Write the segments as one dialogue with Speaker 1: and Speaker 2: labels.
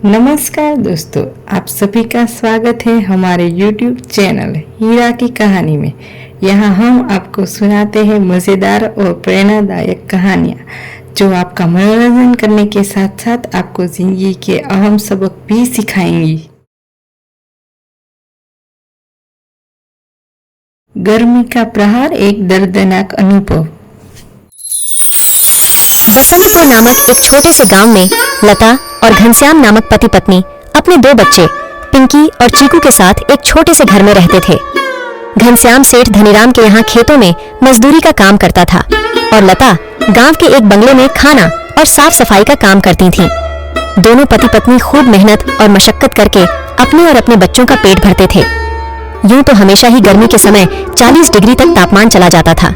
Speaker 1: नमस्कार दोस्तों, आप सभी का स्वागत है हमारे YouTube चैनल हीरा की कहानी में। यहाँ हम आपको सुनाते हैं मज़ेदार और प्रेरणादायक कहानियाँ जो आपका मनोरंजन करने के साथ साथ आपको जिंदगी के अहम सबक भी सिखाएंगी। गर्मी का प्रहार, एक दर्दनाक अनुभव।
Speaker 2: बसंतपुर नामक एक छोटे से गांव में लता और घनश्याम नामक पति पत्नी अपने दो बच्चे पिंकी और चीकू के साथ एक छोटे से घर में रहते थे। घनश्याम सेठ धनीराम के यहाँ खेतों में मजदूरी का काम करता था और लता गांव के एक बंगले में खाना और साफ सफाई का काम करती थीं। दोनों पति पत्नी खूब मेहनत और मशक्कत करके अपने और अपने बच्चों का पेट भरते थे। यूं तो हमेशा ही गर्मी के समय 40 डिग्री तक तापमान चला जाता था,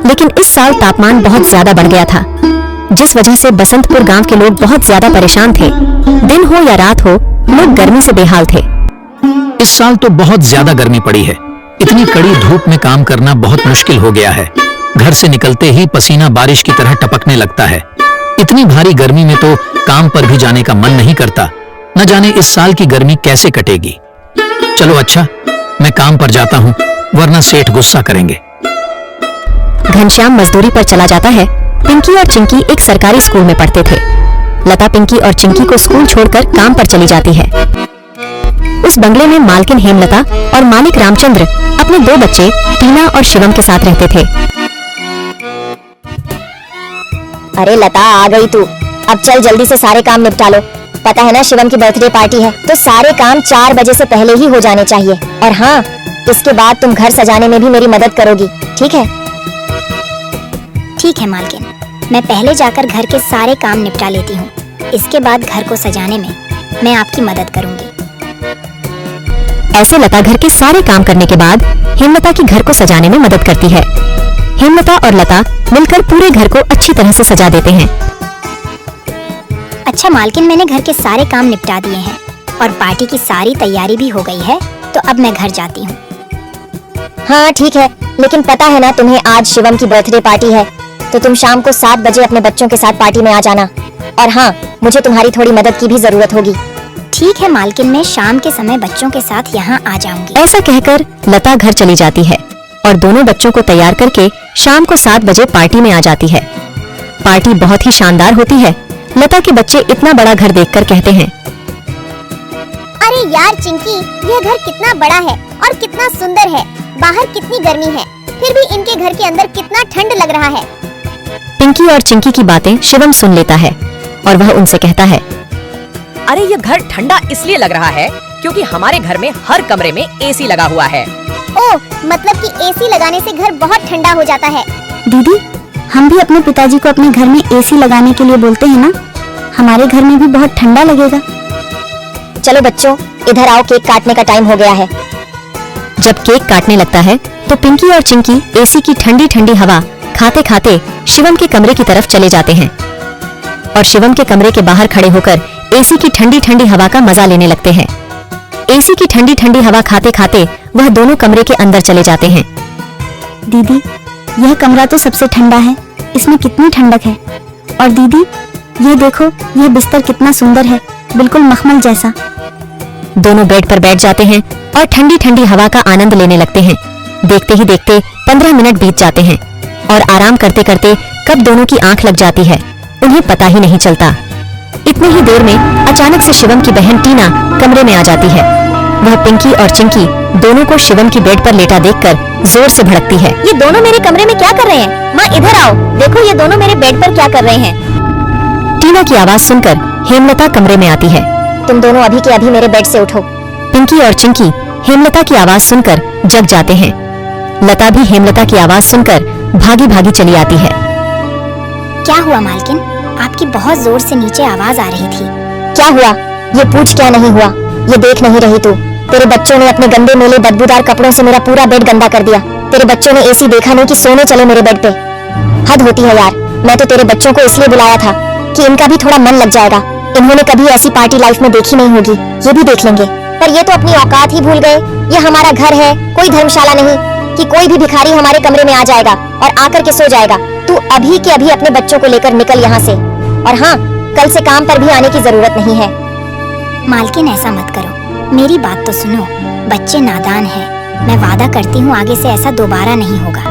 Speaker 2: लेकिन इस साल तापमान बहुत ज्यादा बढ़ गया था, जिस वजह से बसंतपुर गांव के लोग बहुत ज्यादा परेशान थे। दिन हो या रात हो, लोग गर्मी से बेहाल थे।
Speaker 3: इस साल तो बहुत ज्यादा गर्मी पड़ी है। इतनी कड़ी धूप में काम करना बहुत मुश्किल हो गया है। घर से निकलते ही पसीना बारिश की तरह टपकने लगता है। इतनी भारी गर्मी में तो काम पर भी जाने का मन नहीं करता। न जाने इस साल की गर्मी कैसे कटेगी। चलो अच्छा, मैं काम पर जाता हूँ, वरना सेठ गुस्सा करेंगे।
Speaker 2: घनश्याम मजदूरी पर चला जाता है। पिंकी और चिंकी एक सरकारी स्कूल में पढ़ते थे। लता पिंकी और चिंकी को स्कूल छोड़कर काम पर चली जाती है। उस बंगले में मालकिन हेमलता और मालिक रामचंद्र अपने दो बच्चे टीना और शिवम के साथ रहते थे।
Speaker 4: अरे लता, आ गई तू। अब चल जल्दी से सारे काम निपटा लो। पता है ना, शिवम की बर्थडे पार्टी है, तो सारे काम 4 बजे से पहले ही हो जाने चाहिए। और हाँ, इसके बाद तुम घर सजाने में भी मेरी मदद करोगी, ठीक है?
Speaker 5: ठीक है मालकिन, मैं पहले जाकर घर के सारे काम निपटा लेती हूँ। इसके बाद घर को सजाने में मैं आपकी मदद करूँगी।
Speaker 2: ऐसे लता घर के सारे काम करने के बाद हेमलता की घर को सजाने में मदद करती है। हेमलता और लता मिलकर पूरे घर को अच्छी तरह से सजा देते हैं।
Speaker 5: अच्छा मालकिन, मैंने घर के सारे काम निपटा दिए हैं और पार्टी की सारी तैयारी भी हो गई है, तो अब मैं घर जाती हूँ।
Speaker 4: हाँ ठीक है, लेकिन पता है ना तुम्हें आज शिवम की बर्थडे पार्टी है, तो तुम शाम को 7 बजे अपने बच्चों के साथ पार्टी में आ जाना। और हाँ, मुझे तुम्हारी थोड़ी मदद की भी जरूरत होगी।
Speaker 5: ठीक है मालकिन, मैं शाम के समय बच्चों के साथ यहाँ आ जाऊंगी।
Speaker 2: ऐसा कहकर लता घर चली जाती है और दोनों बच्चों को तैयार करके शाम को 7 बजे पार्टी में आ जाती है। पार्टी बहुत ही शानदार होती है। लता के बच्चे इतना बड़ा घर देखकर कहते हैं,
Speaker 6: अरे यार चिंकी, यह घर कितना बड़ा है और कितना सुंदर है। बाहर कितनी गर्मी है, फिर भी इनके घर के अंदर कितना ठंड लग रहा है।
Speaker 2: पिंकी और चिंकी की बातें शिवम सुन लेता है और वह उनसे कहता है,
Speaker 7: अरे ये घर ठंडा इसलिए लग रहा है क्योंकि हमारे घर में हर कमरे में एसी लगा हुआ है।
Speaker 6: ओह, मतलब कि एसी लगाने से घर बहुत ठंडा हो जाता है।
Speaker 5: दीदी, हम भी अपने पिताजी को अपने घर में एसी लगाने के लिए बोलते हैं ना, हमारे घर में भी बहुत ठंडा लगेगा।
Speaker 4: चलो बच्चों, इधर आओ, केक काटने का टाइम हो गया है।
Speaker 2: जब केक काटने लगता है तो पिंकी और चिंकी एसी की ठंडी ठंडी हवा खाते खाते शिवम के कमरे की तरफ चले जाते हैं और शिवम के कमरे के बाहर खड़े होकर एसी की ठंडी ठंडी हवा का मजा लेने लगते हैं। एसी की ठंडी ठंडी हवा खाते खाते वह दोनों कमरे के अंदर चले जाते हैं।
Speaker 5: दीदी, यह कमरा तो सबसे ठंडा है, इसमें कितनी ठंडक है। और दीदी, ये देखो, यह बिस्तर कितना सुंदर है, बिल्कुल मखमल जैसा।
Speaker 2: दोनों बेड पर बैठ जाते हैं और ठंडी ठंडी हवा का आनंद लेने लगते हैं। देखते ही देखते 15 मिनट बीत जाते हैं और आराम करते करते कब दोनों की आंख लग जाती है, उन्हें पता ही नहीं चलता। इतनी ही देर में अचानक से शिवम की बहन टीना कमरे में आ जाती है। वह पिंकी और चिंकी दोनों को शिवम की बेड पर लेटा देखकर जोर से भड़कती है।
Speaker 4: ये दोनों मेरे कमरे में क्या कर रहे हैं? माँ इधर आओ, देखो ये दोनों मेरे बेड पर क्या कर रहे हैं।
Speaker 2: टीना की आवाज सुनकर हेमलता कमरे में आती है।
Speaker 4: तुम दोनों अभी के अभी मेरे बेड से उठो।
Speaker 2: पिंकी और चिंकी हेमलता की आवाज सुनकर जग जाते हैं। लता भी हेमलता की आवाज सुनकर भागी भागी चली आती है।
Speaker 5: क्या हुआ मालकिन? आपकी बहुत जोर से नीचे आवाज आ रही थी।
Speaker 4: क्या हुआ? ये पूछ क्या नहीं हुआ? ये देख नहीं रही तू? तेरे बच्चों ने अपने गंदे मेले बदबूदार कपड़ों से मेरा पूरा बेड गंदा कर दिया। तेरे बच्चों ने एसी देखा नहीं कि सोने चले मेरे बेड पे। हद होती है यार। मैं तो तेरे बच्चों को इसलिए बुलाया था कि इनका भी थोड़ा मन लग जाएगा। इन्होंने कभी ऐसी पार्टी लाइफ में देखी नहीं होगी, ये भी देख लेंगे। पर ये तो अपनी औकात ही भूल गए। ये हमारा घर है, कोई धर्मशाला नहीं कि कोई भी भिखारी हमारे कमरे में आ जाएगा और आकर के सो जाएगा। तू अभी के अभी अपने बच्चों को लेकर निकल यहाँ से। और हाँ, कल से काम पर भी आने की जरूरत नहीं है। मालकिन ऐसा मत करो, मेरी बात तो सुनो। बच्चे नादान हैं। मैं वादा करती हूँ आगे से ऐसा दोबारा नहीं होगा।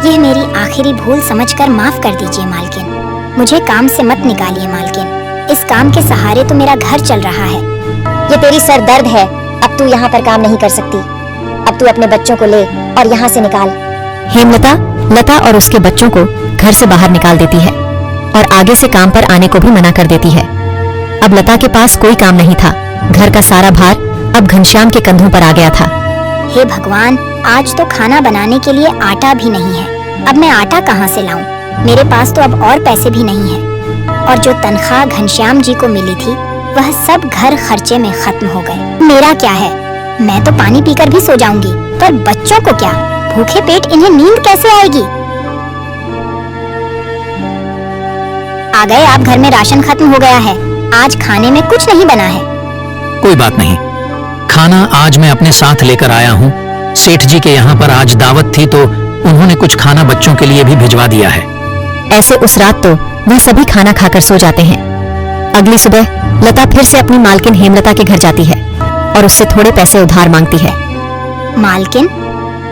Speaker 4: यह मेरी आखिरी भूल समझकर माफ कर दीजिए मालकिन। मुझे काम से मत निकालिए मालकिन। इस काम के सहारे तो मेरा घर चल रहा है।
Speaker 6: ये तेरी सर दर्द है। अब तू यहाँ पर काम नहीं कर सकती। अब तू अपने बच्चों को ले और यहाँ से निकाल।
Speaker 2: हेमलता लता और उसके बच्चों को घर से बाहर निकाल देती है और आगे से काम पर आने को भी मना कर देती है। अब लता के पास कोई काम नहीं था। घर का सारा भार अब घनश्याम के कंधों पर आ गया था।
Speaker 4: हे भगवान, आज तो खाना बनाने के लिए आटा भी नहीं है। अब मैं आटा कहाँ से लाऊं? मेरे पास तो अब और पैसे भी नहीं है। और जो तनख्वाह घनश्याम जी को मिली थी वह सब घर खर्चे में खत्म हो गए। मेरा क्या है, मैं तो पानी पीकर भी सो जाऊंगी, पर बच्चों को क्या? भूखे पेट इन्हें नींद कैसे आएगी? आ गए आप। घर में राशन खत्म हो गया है। आज खाने में कुछ नहीं बना है।
Speaker 3: कोई बात नहीं, खाना आज मैं अपने साथ लेकर आया हूँ। सेठ जी के यहाँ पर आज दावत थी तो उन्होंने कुछ खाना बच्चों के लिए भी भिजवा दिया है।
Speaker 2: ऐसे उस रात तो वह सभी खाना खाकर सो जाते हैं। अगली सुबह लता फिर से अपनी मालकिन हेमलता के घर जाती है और उससे थोड़े पैसे उधार मांगती है।
Speaker 4: मालकिन,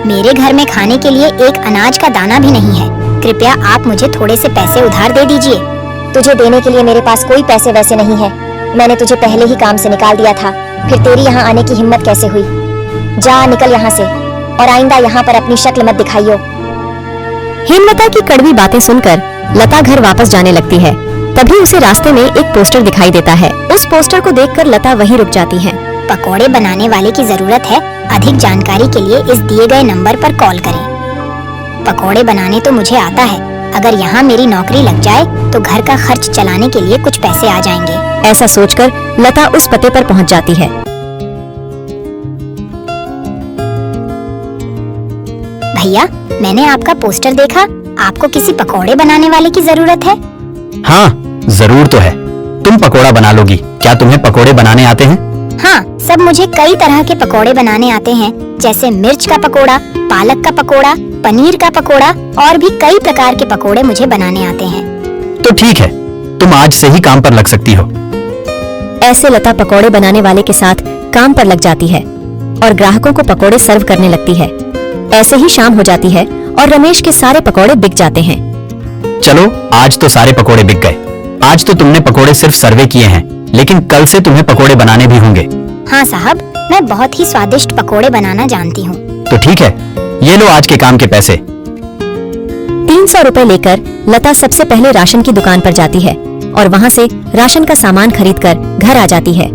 Speaker 4: मेरे घर में खाने के लिए एक अनाज का दाना भी नहीं है। कृपया आप मुझे थोड़े से पैसे उधार दे दीजिए।
Speaker 6: तुझे देने के लिए मेरे पास कोई पैसे वैसे नहीं है। मैंने तुझे पहले ही काम से निकाल दिया था, फिर तेरी यहाँ आने की हिम्मत कैसे हुई? जा निकल यहाँ से और आइंदा यहाँ पर अपनी शक्ल मत दिखाइयो।
Speaker 2: हेमलता की कड़वी बातें सुनकर लता घर वापस जाने लगती है। तभी उसे रास्ते में एक पोस्टर दिखाई देता है। उस पोस्टर को देखकर लता वहीं रुक जाती है।
Speaker 4: पकोड़े बनाने वाले की जरूरत है। अधिक जानकारी के लिए इस दिए गए नंबर पर कॉल करें। पकोड़े बनाने तो मुझे आता है। अगर यहाँ मेरी नौकरी लग जाए तो घर का खर्च चलाने के लिए कुछ पैसे आ जाएंगे।
Speaker 2: ऐसा सोचकर लता उस पते पर पहुँच जाती है।
Speaker 4: भैया, मैंने आपका पोस्टर देखा। आपको किसी पकोड़े बनाने वाले की जरूरत है?
Speaker 8: हाँ, जरूर तो है। तुम पकोड़ा बना लोगी। क्या तुम्हें पकोड़े बनाने आते हैं?
Speaker 4: हाँ, सब मुझे कई तरह के पकोड़े बनाने आते हैं, जैसे मिर्च का पकोड़ा, पालक का पकोड़ा, पनीर का पकोड़ा और भी कई प्रकार के पकोड़े मुझे बनाने आते हैं।
Speaker 8: तो ठीक है, तुम आज से ही काम पर लग सकती हो।
Speaker 2: ऐसे लता पकोड़े बनाने वाले के साथ काम पर लग जाती है और ग्राहकों को पकोड़े सर्व करने लगती है। ऐसे ही शाम हो जाती है और रमेश के सारे पकोड़े बिक जाते हैं।
Speaker 8: चलो, आज तो सारे पकोड़े बिक गए। आज तो तुमने पकोड़े सिर्फ सर्वे किए हैं, लेकिन कल से तुम्हें पकोड़े बनाने भी होंगे।
Speaker 4: हाँ साहब, मैं बहुत ही स्वादिष्ट पकोड़े बनाना जानती हूँ।
Speaker 8: तो ठीक है, ये लो आज के काम के पैसे।
Speaker 2: 300 रुपए लेकर लता सबसे पहले राशन की दुकान पर जाती है और वहाँ से राशन का सामान खरीदकर घर आ जाती है।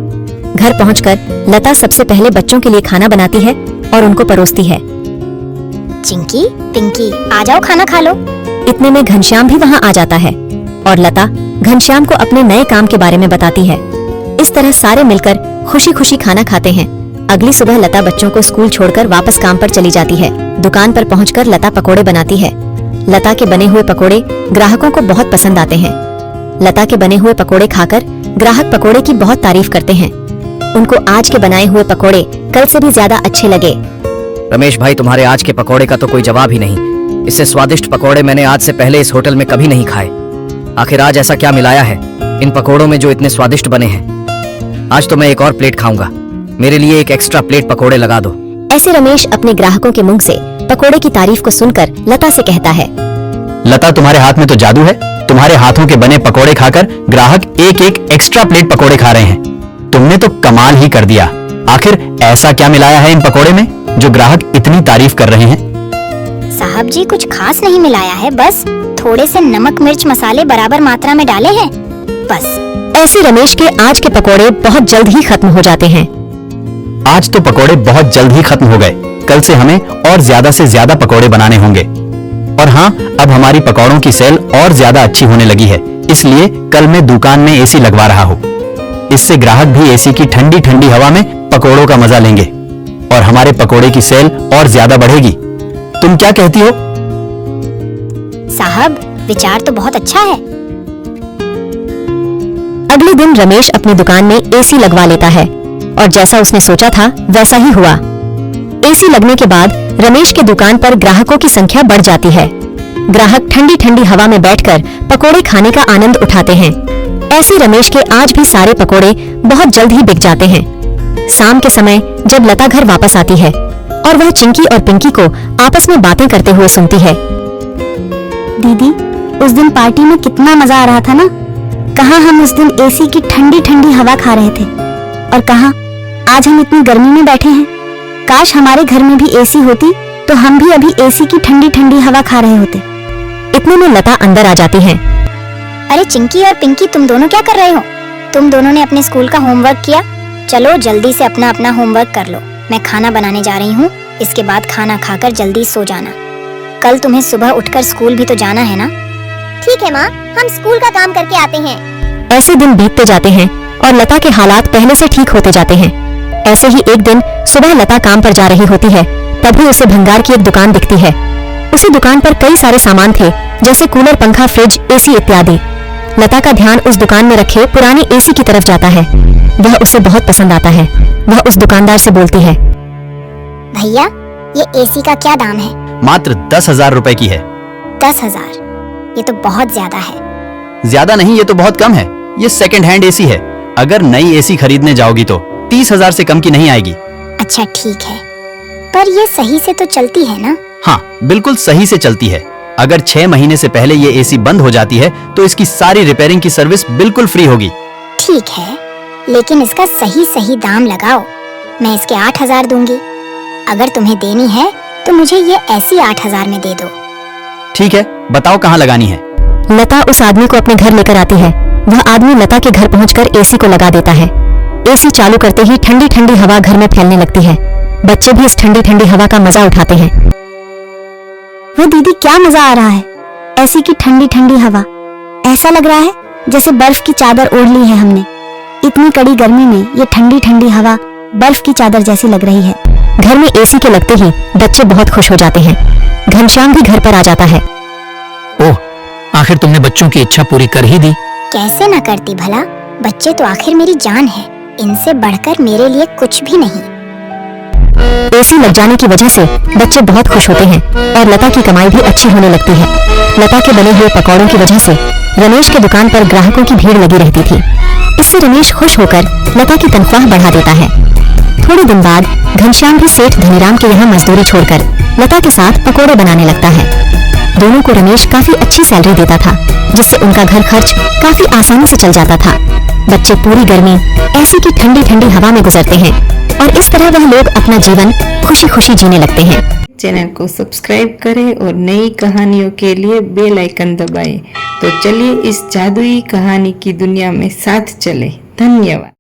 Speaker 2: घर पहुँचकर लता सबसे पहले बच्चों के लिए खाना बनाती है और उनको परोसती है।
Speaker 4: चिंकी, पिंकी, आ जाओ खाना खा लो।
Speaker 2: इतने में घनश्याम भी वहाँ आ जाता है और लता घनश्याम को अपने नए काम के बारे में बताती है। इस तरह सारे मिलकर खुशी खुशी खाना खाते हैं। अगली सुबह लता बच्चों को स्कूल छोड़कर वापस काम पर चली जाती है। दुकान पर पहुंचकर लता पकोड़े बनाती है। लता के बने हुए पकोड़े ग्राहकों को बहुत पसंद आते हैं। लता के बने हुए पकोड़े खाकर ग्राहक पकोड़े की बहुत तारीफ करते हैं। उनको आज के बनाए हुए पकोड़े कल से भी ज्यादा अच्छे लगे।
Speaker 9: रमेश भाई, तुम्हारे आज के पकोड़े का तो कोई जवाब ही नहीं। इससे स्वादिष्ट पकोड़े मैंने आज से पहले इस होटल में कभी नहीं खाए। आखिर आज ऐसा क्या मिलाया है इन पकोड़ों में जो इतने स्वादिष्ट बने हैं? आज तो मैं एक और प्लेट खाऊंगा। मेरे लिए एक एक्स्ट्रा प्लेट पकोड़े लगा दो।
Speaker 2: ऐसे रमेश अपने ग्राहकों के मुंह से पकोड़े की तारीफ को सुनकर लता से कहता है,
Speaker 8: लता, तुम्हारे हाथ में तो जादू है। तुम्हारे हाथों के बने पकोड़े खाकर ग्राहक एक एक एक्स्ट्रा प्लेट पकोड़े खा रहे हैं। तुमने तो कमाल ही कर दिया। आखिर ऐसा क्या मिलाया है इन पकोड़े में जो ग्राहक इतनी तारीफ कर रहे हैं?
Speaker 4: साहब जी, कुछ खास नहीं मिलाया है, बस थोड़े से नमक मिर्च मसाले बराबर मात्रा में डाले हैं, बस।
Speaker 2: ऐसे रमेश के आज के पकोड़े बहुत जल्द ही खत्म हो जाते हैं।
Speaker 8: आज तो पकोड़े बहुत जल्द ही खत्म हो गए। कल से हमें और ज्यादा से ज्यादा पकोड़े बनाने होंगे। और हाँ, अब हमारी पकौड़ों की सेल और ज्यादा अच्छी होने लगी है, इसलिए कल मैं दुकान में एसी लगवा रहा हूँ। इससे ग्राहक भी एसी की ठंडी ठंडी हवा में पकोड़ों का मजा लेंगे और हमारे पकोड़े की सेल और ज्यादा बढ़ेगी। तुम क्या कहती हो?
Speaker 4: साहब, विचार तो बहुत अच्छा है।
Speaker 2: अगले दिन रमेश अपनी दुकान में एसी लगवा लेता है और जैसा उसने सोचा था वैसा ही हुआ। एसी लगने के बाद रमेश की दुकान पर ग्राहकों की संख्या बढ़ जाती है। ग्राहक ठंडी ठंडी हवा में बैठकर पकोड़े खाने का आनंद उठाते हैं। ऐसे रमेश के आज भी सारे पकोड़े बहुत जल्द ही बिक जाते हैं। शाम के समय जब लता घर वापस आती है और वह चिंकी और पिंकी को आपस में बातें करते हुए सुनती है।
Speaker 5: दीदी, उस दिन पार्टी में कितना मजा आ रहा था ना। कहाँ हम उस दिन एसी की ठंडी ठंडी हवा खा रहे थे और कहाँ आज हम इतनी गर्मी में बैठे हैं। काश हमारे घर में भी एसी होती तो हम भी अभी एसी की ठंडी ठंडी हवा खा रहे होते।
Speaker 2: इतने में लता अंदर आ जाती है।
Speaker 4: अरे चिंकी और पिंकी, तुम दोनों क्या कर रहे हो? तुम दोनों ने अपने स्कूल का होमवर्क किया? चलो जल्दी से अपना अपना होमवर्क कर लो। मैं खाना बनाने जा रही हूँ। इसके बाद खाना खाकर जल्दी सो जाना। कल तुम्हें सुबह उठकर स्कूल भी तो जाना है ना?
Speaker 6: ठीक है माँ, हम स्कूल का काम करके आते हैं।
Speaker 2: ऐसे दिन बीतते जाते हैं और लता के हालात पहले से ठीक होते जाते हैं। ऐसे ही एक दिन सुबह लता काम पर जा रही होती है, तभी उसे भंगार की एक दुकान दिखती है। उसी दुकान पर कई सारे सामान थे, जैसे कूलर, पंखा, फ्रिज, एसी इत्यादि। लता का ध्यान उस दुकान में रखे पुरानी एसी की तरफ जाता है। वह उसे बहुत पसंद आता है। वह उस दुकानदार से बोलती है,
Speaker 4: भैया, ये एसी का क्या दाम है?
Speaker 8: मात्र 10,000 रुपए की है।
Speaker 4: 10,000? ये तो बहुत ज्यादा है।
Speaker 8: ज्यादा नहीं, ये तो बहुत कम है। ये सेकंड हैंड एसी है। अगर नई एसी खरीदने जाओगी तो 30,000 से कम की नहीं आएगी।
Speaker 4: अच्छा ठीक है, पर ये सही से तो चलती है ना?
Speaker 8: हाँ, बिल्कुल सही से चलती है। अगर 6 महीने से पहले ये एसी बंद हो जाती है तो इसकी सारी रिपेयरिंग की सर्विस बिल्कुल फ्री होगी।
Speaker 4: ठीक है, लेकिन इसका सही सही दाम लगाओ। मैं इसके 8,000 दूंगी। अगर तुम्हें देनी है तो मुझे ये ऐसी 8,000 में दे दो।
Speaker 8: ठीक है, बताओ कहाँ लगानी है।
Speaker 2: लता उस आदमी को अपने घर लेकर आती है। वह आदमी लता के घर पहुंचकर एसी को लगा देता है। एसी चालू करते ही ठंडी ठंडी हवा घर में फैलने लगती है। बच्चे भी इस ठंडी ठंडी हवा का मजा उठाते हैं।
Speaker 5: वो दीदी, क्या मजा आ रहा है। एसी की ठंडी ठंडी हवा, ऐसा लग रहा है जैसे बर्फ की चादर ओढ़ ली है हमने। इतनी कड़ी गर्मी में ये ठंडी ठंडी हवा बर्फ की चादर जैसी लग रही है।
Speaker 2: घर में एसी के लगते ही बच्चे बहुत खुश हो जाते हैं। घनश्याम भी घर पर आ जाता है।
Speaker 3: ओह, आखिर तुमने बच्चों की इच्छा पूरी कर ही दी।
Speaker 4: कैसे न करती भला, बच्चे तो आखिर मेरी जान है। इनसे बढ़कर मेरे लिए कुछ भी नहीं।
Speaker 2: एसी लग जाने की वजह से बच्चे बहुत खुश होते हैं और लता की कमाई भी अच्छी होने लगती है। लता के बने हुए पकौड़ों की वजह से रमेश के दुकान पर ग्राहकों की भीड़ लगी रहती थी। इससे रमेश खुश होकर लता की तनख्वाह बढ़ा देता है। थोड़े दिन बाद घनश्याम भी सेठ धनीराम के यहाँ मजदूरी छोड़कर लता के साथ पकौड़े बनाने लगता है। दोनों को रमेश काफी अच्छी सैलरी देता था, जिससे उनका घर खर्च काफी आसानी से चल जाता था। बच्चे पूरी गर्मी ऐसी की ठंडी ठंडी हवा में गुजरते हैं और इस तरह वह लोग अपना जीवन खुशी खुशी जीने लगते हैं।
Speaker 1: चैनल को सब्सक्राइब करें और नई कहानियों के लिए बेल आइकन दबाएं। तो चलिए इस जादुई कहानी की दुनिया में साथ चले। धन्यवाद।